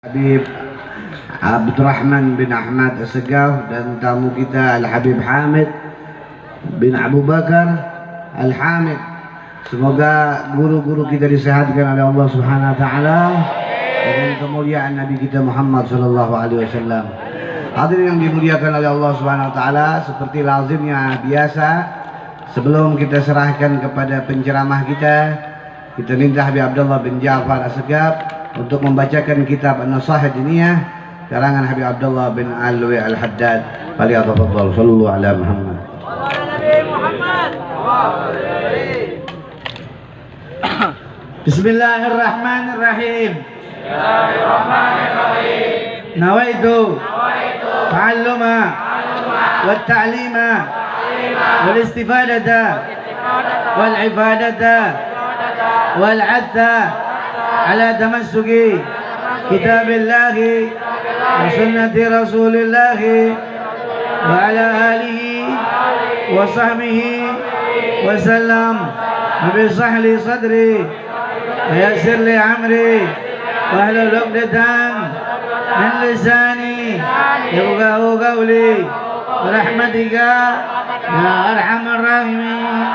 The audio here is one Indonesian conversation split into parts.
Habib Abdurrahman bin Ahmad Assegaf dan tamu kita Al-Habib Hamid bin Abu Bakar Al-Hamid. Semoga guru-guru kita disehatkan oleh Allah Subhanahu wa taala dengan kemuliaan Nabi kita Muhammad sallallahu alaihi wasallam. Hadirin yang dimuliakan oleh Allah Subhanahu wa taala, seperti lazimnya biasa sebelum kita serahkan kepada penceramah kita minta Habib Abdullah bin Ja'far Assegaf untuk membacakan kitab An-Nasihah Diniyah karangan Habib Abdullah bin Alwi Al-Haddad. Falyatafadhal. Shallallahu ala Muhammad. Bismillahirrahmanirrahim. Nawaitu ta'alluma wat ta'lima wal istifadata wal ifadata wal 'atha على تمسك كتاب الله وسنة رسول الله وعلى آله وصحبه وسلم. رب اشرح لي صدري ويسر لي أمري واحلل عقدة من لساني يفقهوا قولي برحمتك يا أرحم الراحمين.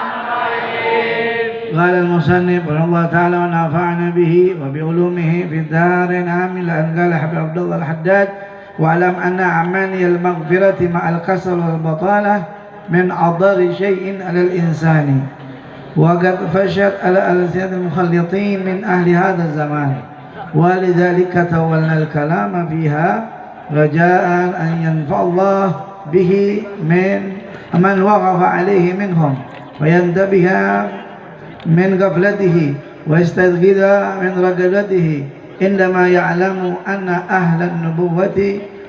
قال المصنف رحمه الله تعالى ونفعنا به وبعلومه في الدارين آمين. لأن قال حبيب عبد الله الحداد واعلم أن أعماني المغفرة مع الكسل والبطالة من أضر شيء على الإنسان وقد فشت على ألسنة المخلطين من أهل هذا الزمان، ولذلك تولنا الكلام فيها رجاء أن ينفع الله به من وقف عليه منهم وينتبه من غفلته ويستيقظ من رغبته عندما يعلم أن أهل النبوة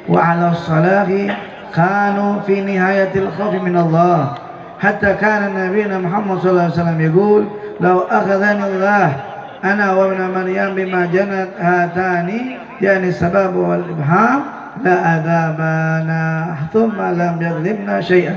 وعلى الصلاح كانوا في نهاية الخوف من الله، حتى كان نبينا محمد صلى الله عليه وسلم يقول لو أخذني الله أنا وابن مريم بما جنت هاتان يعني السباب والإبهام لأذابنا ثم لم يظلمنا شيئا.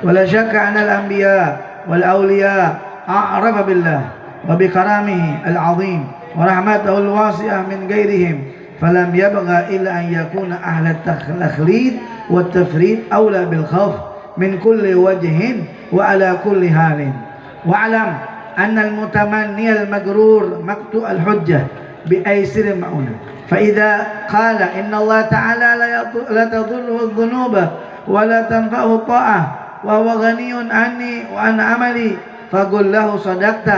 ولا شك أن الأنبياء والأولياء أعرف بالله وبكرامه العظيم ورحمته الواسعة من غيرهم، فلم يبغى إلا أن يكون أهل التخليد والتفريد أولى بالخوف من كل وجه وعلى كل حال. واعلم أن المتمني المغرور مقطوع الحجة بأيسر المؤونة، فإذا قال إن الله تعالى لا تضره الذنوب ولا تنفعه الطاعة وهو غني عني وعن عملي فقل له صدقت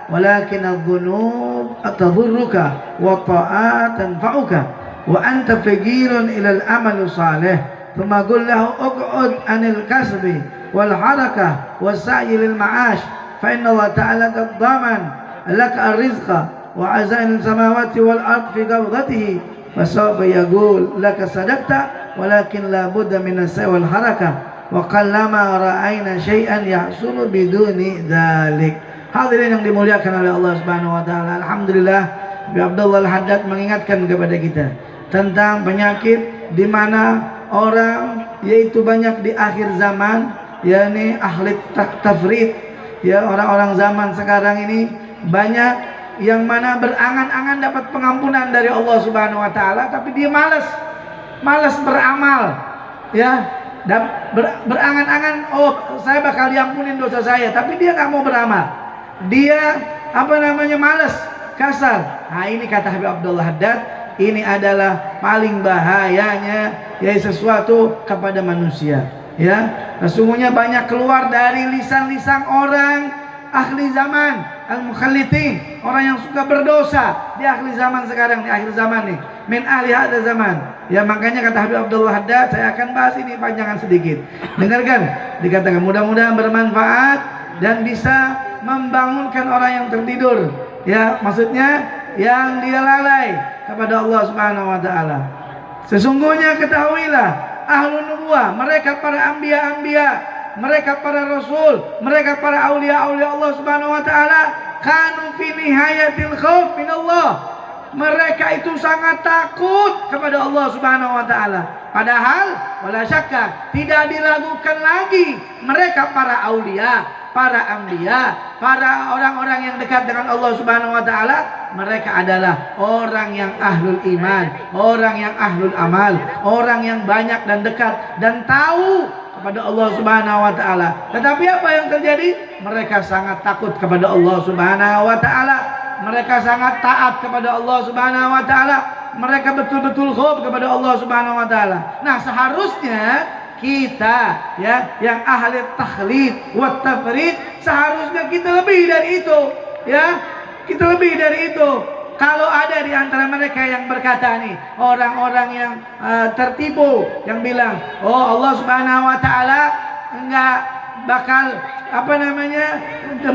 ولكن الذنوب تضرك والطاعات تنفعك وأنت فقير إلى العمل الصالح، ثم قل له اقعد عن الكسب والحركة والسعي للمعاش فإن الله تعالى قد ضمن لك الرزق وعزائم السماوات والأرض في قبضته، فسوف يقول لك صدقت ولكن لا بد من السعي والحركة وقلما رأينا شيئا يحصل بدون ذلك. Hadirin yang dimuliakan oleh Allah Subhanahu wa taala, alhamdulillah Habib Abdullah Al-Haddad mengingatkan kepada kita tentang penyakit di mana orang yaitu banyak di akhir zaman, yakni ahli tafrid, ya orang-orang zaman sekarang ini banyak yang mana berangan-angan dapat pengampunan dari Allah Subhanahu wa taala, tapi dia malas beramal, ya. Dan berangan-angan, oh saya bakal diampunin dosa saya, tapi dia nggak mau beramal, dia malas, kasar. Nah ini kata Habib Abdullah Haddad, ini adalah paling bahayanya yaitu sesuatu kepada manusia, ya. Sesungguhnya banyak keluar dari lisan-lisan orang ahli zaman al-mukhallithin, orang yang suka berdosa di akhir zaman sekarang, di akhir zaman nih, min ahli hadza zaman. Ya makanya kata Habib Abdullah Haddad, saya akan bahas ini panjangan sedikit. Dengarkan, dikatakan mudah-mudahan bermanfaat dan bisa membangunkan orang yang tertidur. Ya, maksudnya yang dia lalai kepada Allah Subhanahu wa taala. Sesungguhnya ketahuilah ahlun nubuwah, mereka para anbiya, mereka para rasul, mereka para aulia-aulia Allah Subhanahu wa taala, kanu fi nihayatil khauf min Allah. Mereka itu sangat takut kepada Allah Subhanahu wa taala. Padahal wala syakka tidak diragukan lagi mereka para aulia, para anbiya, para orang-orang yang dekat dengan Allah Subhanahu wa taala, mereka adalah orang yang ahlul iman, orang yang ahlul amal, orang yang banyak dan dekat dan tahu kepada Allah Subhanahu wa taala. Tetapi apa yang terjadi? Mereka sangat takut kepada Allah Subhanahu wa taala. Mereka sangat taat kepada Allah Subhanahu wa taala. Mereka betul-betul khauf kepada Allah Subhanahu wa taala. Nah, seharusnya kita ya yang ahli takhlid wa tafrid, seharusnya kita lebih dari itu, ya. Kita lebih dari itu. Kalau ada di antara mereka yang berkata nih, orang-orang yang tertipu, yang bilang, oh Allah Subhanahu wa taala enggak bakal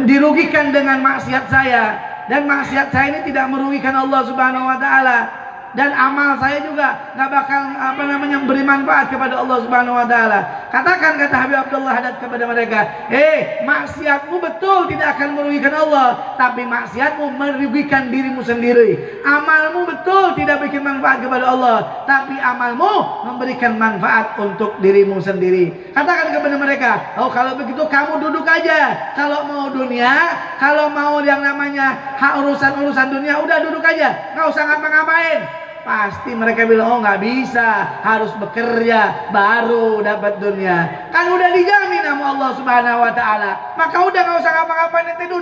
dirugikan dengan maksiat saya, dan maksiat saya ini tidak merugikan Allah Subhanahu wa taala, dan amal saya juga nggak bakal beri manfaat kepada Allah Subhanahu wa taala. Katakan, kata Habib Abdullah Haddad kepada mereka, maksiatmu betul tidak akan merugikan Allah, tapi maksiatmu merugikan dirimu sendiri. Amalmu betul tidak bikin manfaat kepada Allah, tapi amalmu memberikan manfaat untuk dirimu sendiri. Katakan kepada mereka, oh kalau begitu kamu duduk aja. Kalau mau dunia, kalau mau yang namanya urusan dunia, udah duduk aja, nggak usah ngapa-ngapain. Pasti mereka bilang, oh nggak bisa, harus bekerja baru dapat dunia. Kan udah dijamin sama Allah Subhanahu wa taala. Maka udah nggak usah ngapa-ngapain, nanti duduk.